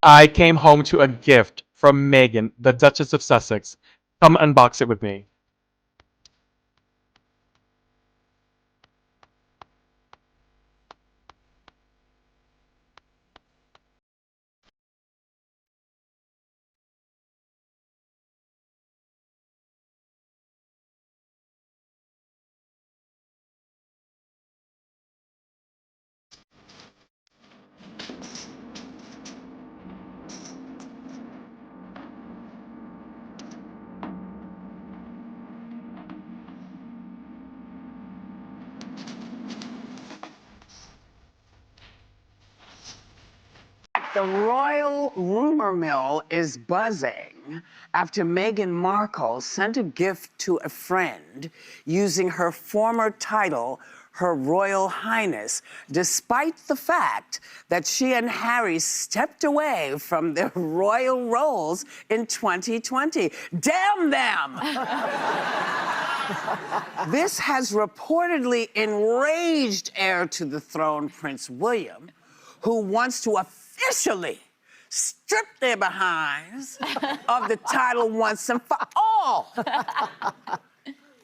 I came home to a gift from Meghan, the Duchess of Sussex. Come unbox it with me. The royal rumor mill is buzzing after Meghan Markle sent a gift to a friend using her former title, Her Royal Highness, despite the fact that she and Harry stepped away from their royal roles in 2020. Damn them! This has reportedly enraged heir to the throne, Prince William, who wants to officially strip their behinds of the title once and for all.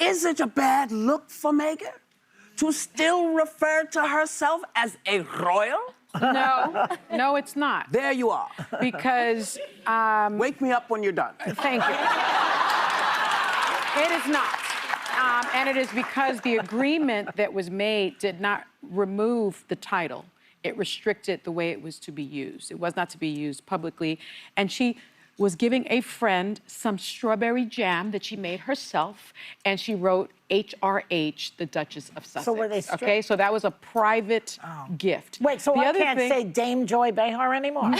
Is it a bad look for Meghan to still refer to herself as a royal? No, it's not. There you are. Because, Wake me up when you're done. thank you. It is not. And it is because the agreement that was made did not remove the title. It restricted the way it was to be used. It was not to be used publicly. And she was giving a friend some strawberry jam that she made herself, and she wrote HRH, the Duchess of Sussex. So were they strict? Okay, so that was a private gift. Wait, so The I other can't thing- say Dame Joy Behar anymore?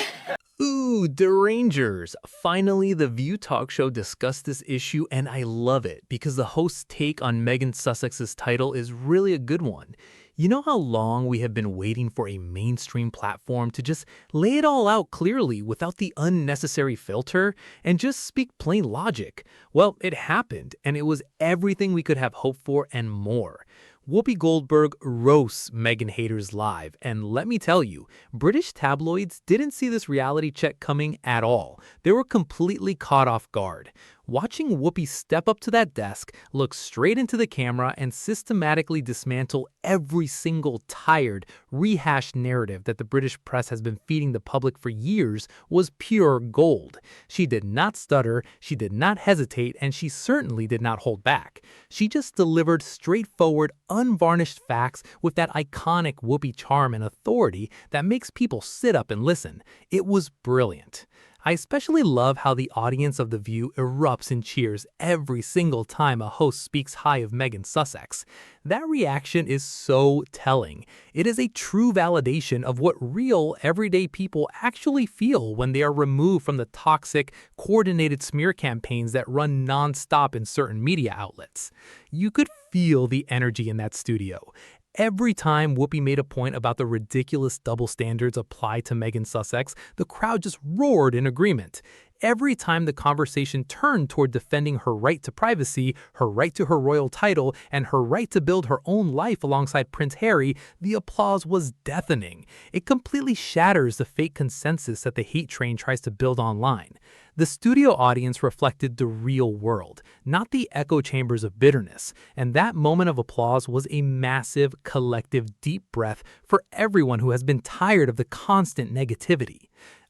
Ooh, derangers. Finally, the View talk show discussed this issue, and I love it because the host's take on Meghan Sussex's title is really a good one. You know how long we have been waiting for a mainstream platform to just lay it all out clearly without the unnecessary filter and just speak plain logic? Well, it happened, and it was everything we could have hoped for and more. Whoopi Goldberg roasts Meghan haters live, and let me tell you, British tabloids didn't see this reality check coming at all. They were completely caught off guard. Watching Whoopi step up to that desk, look straight into the camera, and systematically dismantle every single tired, rehashed narrative that the British press has been feeding the public for years was pure gold. She did not stutter, she did not hesitate, and she certainly did not hold back. She just delivered straightforward, unvarnished facts with that iconic Whoopi charm and authority that makes people sit up and listen. It was brilliant. I especially love how the audience of The View erupts in cheers every single time a host speaks high of Meghan Sussex. That reaction is so telling. It is a true validation of what real, everyday people actually feel when they are removed from the toxic, coordinated smear campaigns that run non-stop in certain media outlets. You could feel the energy in that studio. Every time Whoopi made a point about the ridiculous double standards applied to Meghan Sussex, the crowd just roared in agreement. Every time the conversation turned toward defending her right to privacy, her right to her royal title, and her right to build her own life alongside Prince Harry, the applause was deafening. It completely shatters the fake consensus that the hate train tries to build online. The studio audience reflected the real world, not the echo chambers of bitterness, and that moment of applause was a massive, collective, deep breath for everyone who has been tired of the constant negativity.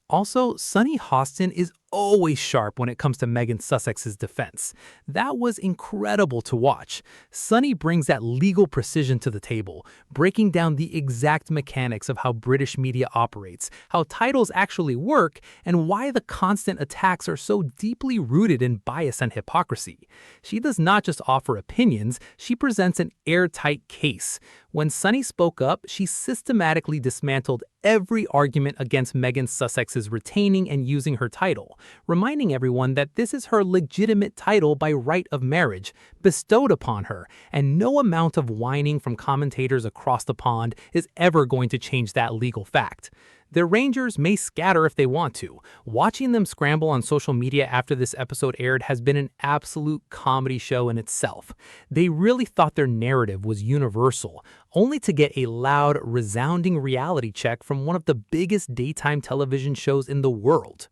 Also, Sunny Hostin is always sharp when it comes to Meghan Sussex's defense. That was incredible to watch. Sunny brings that legal precision to the table, breaking down the exact mechanics of how British media operates, how titles actually work, and why the constant attacks are so deeply rooted in bias and hypocrisy. She does not just offer opinions, she presents an airtight case. When Sunny spoke up, she systematically dismantled every argument against Meghan Sussex's retaining and using her title. reminding everyone that this is her legitimate title by right of marriage, bestowed upon her, and no amount of whining from commentators across the pond is ever going to change that legal fact. The Rangers may scatter if they want to. Watching them scramble on social media after this episode aired has been an absolute comedy show in itself. They really thought their narrative was universal, only to get a loud, resounding reality check from one of the biggest daytime television shows in the world.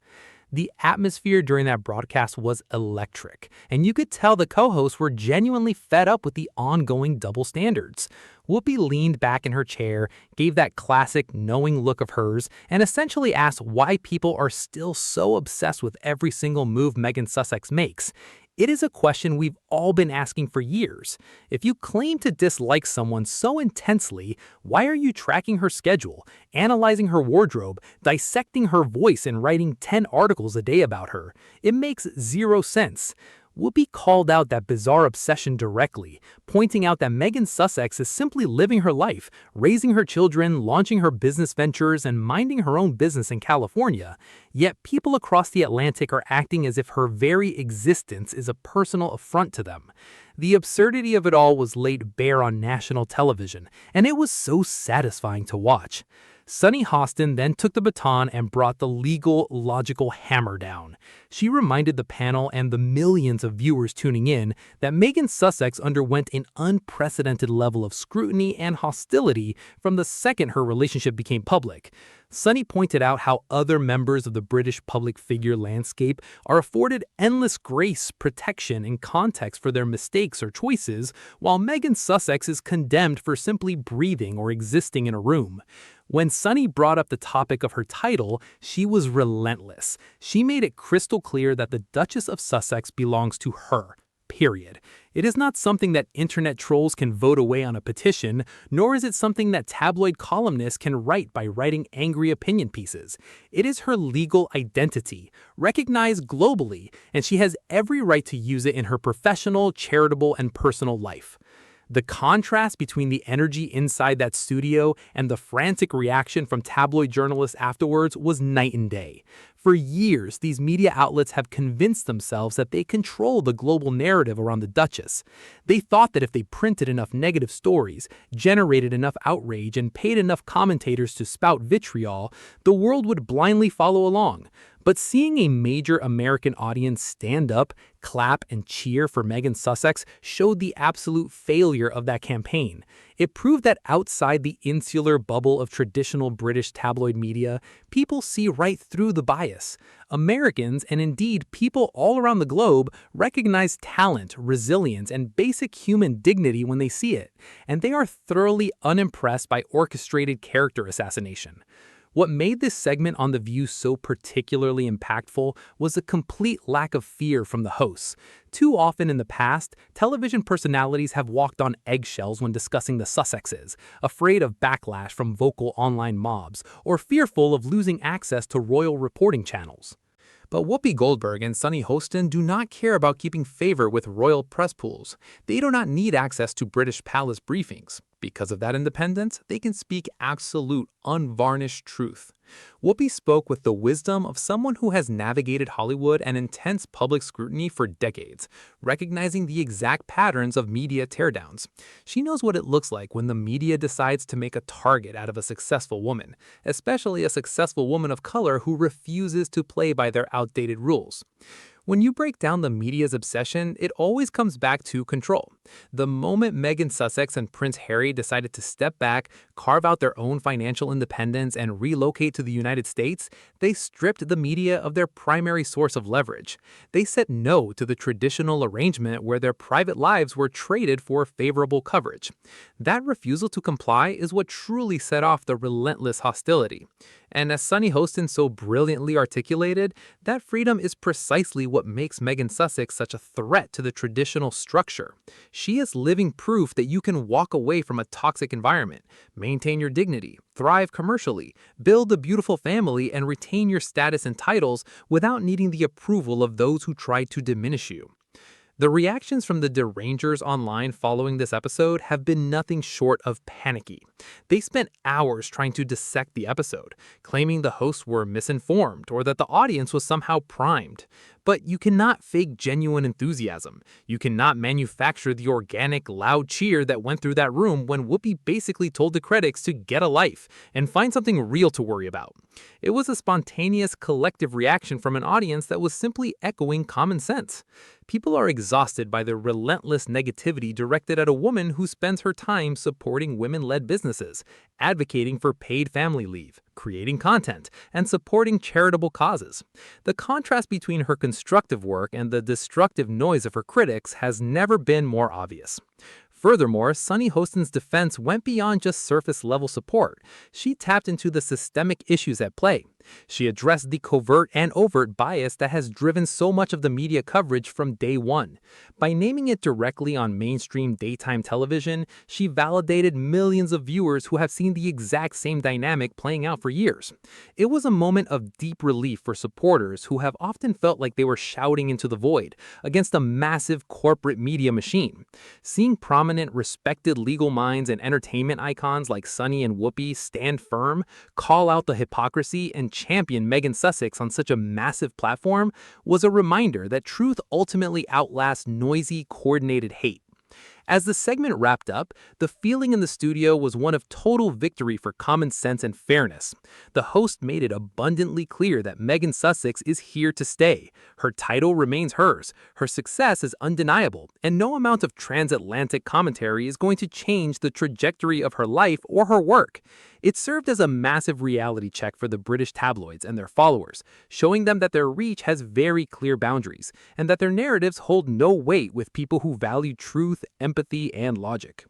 The atmosphere during that broadcast was electric, and you could tell the co-hosts were genuinely fed up with the ongoing double standards. Whoopi leaned back in her chair, gave that classic knowing look of hers, and essentially asked why people are still so obsessed with every single move Meghan Sussex makes. It is a question we've all been asking for years. If you claim to dislike someone so intensely, why are you tracking her schedule, analyzing her wardrobe, dissecting her voice, and writing 10 articles a day about her? It makes zero sense. Whoopi called out that bizarre obsession directly, pointing out that Meghan Sussex is simply living her life, raising her children, launching her business ventures, and minding her own business in California. Yet people across the Atlantic are acting as if her very existence is a personal affront to them. The absurdity of it all was laid bare on national television, and it was so satisfying to watch. Sunny Hostin then took the baton and brought the legal, logical hammer down. She reminded the panel and the millions of viewers tuning in that Meghan Sussex underwent an unprecedented level of scrutiny and hostility from the second her relationship became public. Sunny pointed out how other members of the British public figure landscape are afforded endless grace, protection, and context for their mistakes or choices, while Meghan Sussex is condemned for simply breathing or existing in a room. When Sunny brought up the topic of her title, she was relentless. She made it crystal clear that the Duchess of Sussex belongs to her. Period. It is not something that internet trolls can vote away on a petition, nor is it something that tabloid columnists can write by writing angry opinion pieces. It is her legal identity, recognized globally, and she has every right to use it in her professional, charitable, and personal life. The contrast between the energy inside that studio and the frantic reaction from tabloid journalists afterwards was night and day. For years, these media outlets have convinced themselves that they control the global narrative around the Duchess. They thought that if they printed enough negative stories, generated enough outrage, and paid enough commentators to spout vitriol, the world would blindly follow along. But seeing a major American audience stand up, clap, and cheer for Meghan Sussex showed the absolute failure of that campaign. It proved that outside the insular bubble of traditional British tabloid media, people see right through the bias. Americans, and indeed people all around the globe, recognize talent, resilience, and basic human dignity when they see it, and they are thoroughly unimpressed by orchestrated character assassination. What made this segment on The View so particularly impactful was a complete lack of fear from the hosts. Too often in the past, television personalities have walked on eggshells when discussing the Sussexes, afraid of backlash from vocal online mobs, or fearful of losing access to royal reporting channels. But Whoopi Goldberg and Sunny Hostin do not care about keeping favor with royal press pools. They do not need access to British palace briefings. Because of that independence, they can speak absolute, unvarnished truth. Whoopi spoke with the wisdom of someone who has navigated Hollywood and intense public scrutiny for decades, recognizing the exact patterns of media teardowns. She knows what it looks like when the media decides to make a target out of a successful woman, especially a successful woman of color who refuses to play by their outdated rules. When you break down the media's obsession, it always comes back to control. The moment Meghan Sussex and Prince Harry decided to step back, carve out their own financial independence, and relocate to the United States, they stripped the media of their primary source of leverage. They said no to the traditional arrangement where their private lives were traded for favorable coverage. That refusal to comply is what truly set off the relentless hostility. And as Sunny Hostin so brilliantly articulated, that freedom is precisely what makes Meghan Sussex such a threat to the traditional structure. She is living proof that you can walk away from a toxic environment, maintain your dignity, thrive commercially, build a beautiful family, and retain your status and titles without needing the approval of those who try to diminish you. The reactions from the derangers online following this episode have been nothing short of panicky. They spent hours trying to dissect the episode, claiming the hosts were misinformed or that the audience was somehow primed. But you cannot fake genuine enthusiasm. You cannot manufacture the organic, loud cheer that went through that room when Whoopi basically told the critics to get a life and find something real to worry about. It was a spontaneous, collective reaction from an audience that was simply echoing common sense. People are exhausted by the relentless negativity directed at a woman who spends her time supporting women-led businesses, advocating for paid family leave, creating content, and supporting charitable causes. The contrast between her constructive work and the destructive noise of her critics has never been more obvious. Furthermore, Sunny Hostin's defense went beyond just surface-level support. She tapped into the systemic issues at play. She addressed the covert and overt bias that has driven so much of the media coverage from day one. By naming it directly on mainstream daytime television, she validated millions of viewers who have seen the exact same dynamic playing out for years. It was a moment of deep relief for supporters who have often felt like they were shouting into the void against a massive corporate media machine. Seeing prominent, respected legal minds and entertainment icons like Sunny and Whoopi stand firm, call out the hypocrisy, and champion Meghan Sussex on such a massive platform was a reminder that truth ultimately outlasts noisy, coordinated hate. As the segment wrapped up, the feeling in the studio was one of total victory for common sense and fairness. The host made it abundantly clear that Meghan Sussex is here to stay. Her title remains hers, her success is undeniable, and no amount of transatlantic commentary is going to change the trajectory of her life or her work. It served as a massive reality check for the British tabloids and their followers, showing them that their reach has very clear boundaries, and that their narratives hold no weight with people who value truth, empathy, and logic.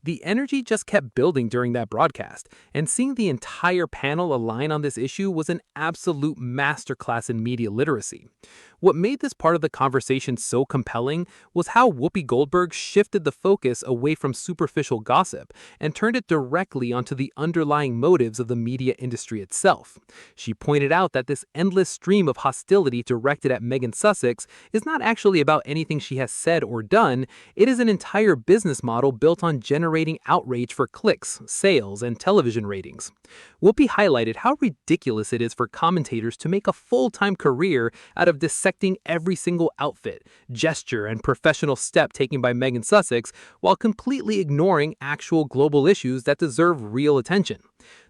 The energy just kept building during that broadcast, and seeing the entire panel align on this issue was an absolute masterclass in media literacy. What made this part of the conversation so compelling was how Whoopi Goldberg shifted the focus away from superficial gossip and turned it directly onto the underlying motives of the media industry itself. She pointed out that this endless stream of hostility directed at Meghan Sussex is not actually about anything she has said or done. It is an entire business model built on generating outrage for clicks, sales, and television ratings. Whoopi highlighted how ridiculous it is for commentators to make a full-time career out of dissecting every single outfit, gesture, and professional step taken by Meghan Sussex while completely ignoring actual global issues that deserve real attention.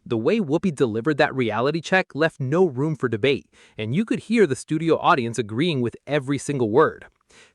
The way Whoopi delivered that reality check left no room for debate, and you could hear the studio audience agreeing with every single word.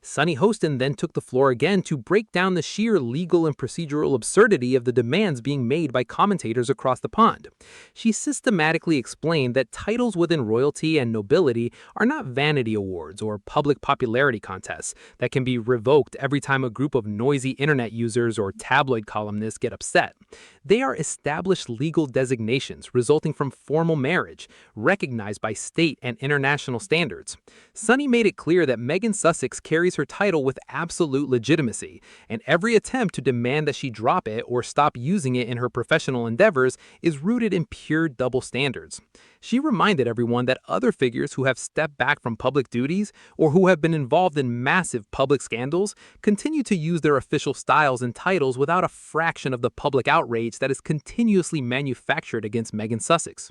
Sunny Hostin then took the floor again to break down the sheer legal and procedural absurdity of the demands being made by commentators across the pond. She systematically explained that titles within royalty and nobility are not vanity awards or public popularity contests that can be revoked every time a group of noisy internet users or tabloid columnists get upset. They are established legal designations resulting from formal marriage, recognized by state and international standards. Sunny made it clear that Meghan Sussex carries her title with absolute legitimacy, and every attempt to demand that she drop it or stop using it in her professional endeavors is rooted in pure double standards. She reminded everyone that other figures who have stepped back from public duties or who have been involved in massive public scandals continue to use their official styles and titles without a fraction of the public outrage that is continuously manufactured against Meghan Sussex.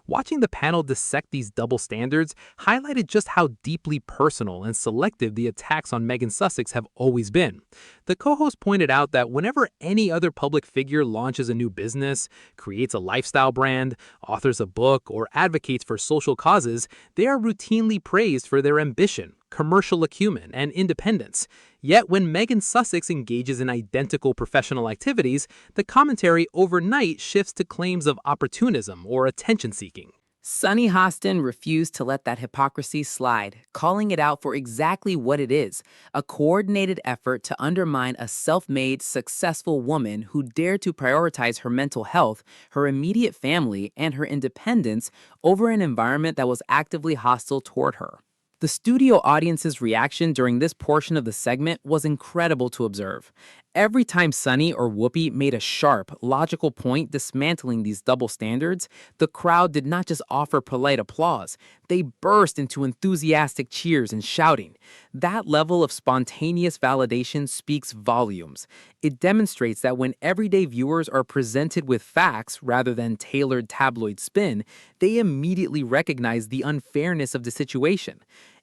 Watching the panel dissect these double standards highlighted just how deeply personal and selective the attacks on Meghan Sussex have always been. The co-host pointed out that whenever any other public figure launches a new business, creates a lifestyle brand, authors a book, or advocates for social causes, they are routinely praised for their ambition, commercial acumen, and independence. Yet when Meghan Sussex engages in identical professional activities, the commentary overnight shifts to claims of opportunism or attention-seeking. Sunny Hostin refused to let that hypocrisy slide, calling it out for exactly what it is, a coordinated effort to undermine a self-made, successful woman who dared to prioritize her mental health, her immediate family, and her independence over an environment that was actively hostile toward her. The studio audience's reaction during this portion of the segment was incredible to observe. Every time Sunny or Whoopi made a sharp, logical point dismantling these double standards, the crowd did not just offer polite applause, they burst into enthusiastic cheers and shouting. That level of spontaneous validation speaks volumes. It demonstrates that when everyday viewers are presented with facts rather than tailored tabloid spin, they immediately recognize the unfairness of the situation.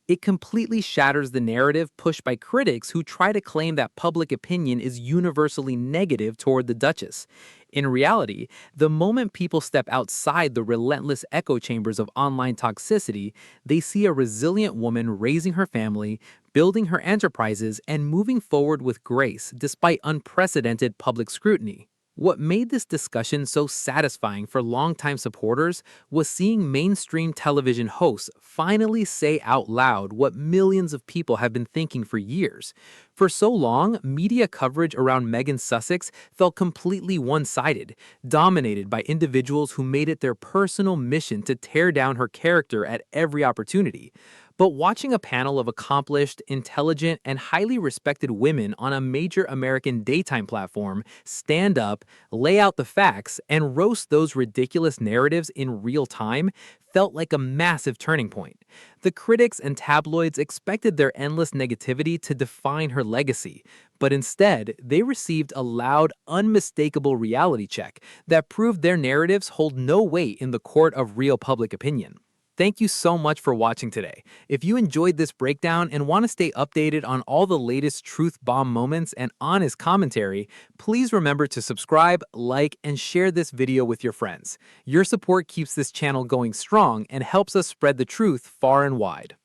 It completely shatters the narrative pushed by critics who try to claim that public opinion is universally negative toward the Duchess. In reality, the moment people step outside the relentless echo chambers of online toxicity, they see a resilient woman raising her family, building her enterprises, and moving forward with grace despite unprecedented public scrutiny. What made this discussion so satisfying for longtime supporters was seeing mainstream television hosts finally say out loud what millions of people have been thinking for years. For so long, media coverage around Meghan Sussex felt completely one-sided, dominated by individuals who made it their personal mission to tear down her character at every opportunity. But watching a panel of accomplished, intelligent, and highly respected women on a major American daytime platform stand up, lay out the facts, and roast those ridiculous narratives in real time felt like a massive turning point. The critics and tabloids expected their endless negativity to define her legacy, but instead, they received a loud, unmistakable reality check that proved their narratives hold no weight in the court of real public opinion. Thank you so much for watching today. If you enjoyed this breakdown and want to stay updated on all the latest truth bomb moments and honest commentary, please remember to subscribe, like, and share this video with your friends. Your support keeps this channel going strong and helps us spread the truth far and wide.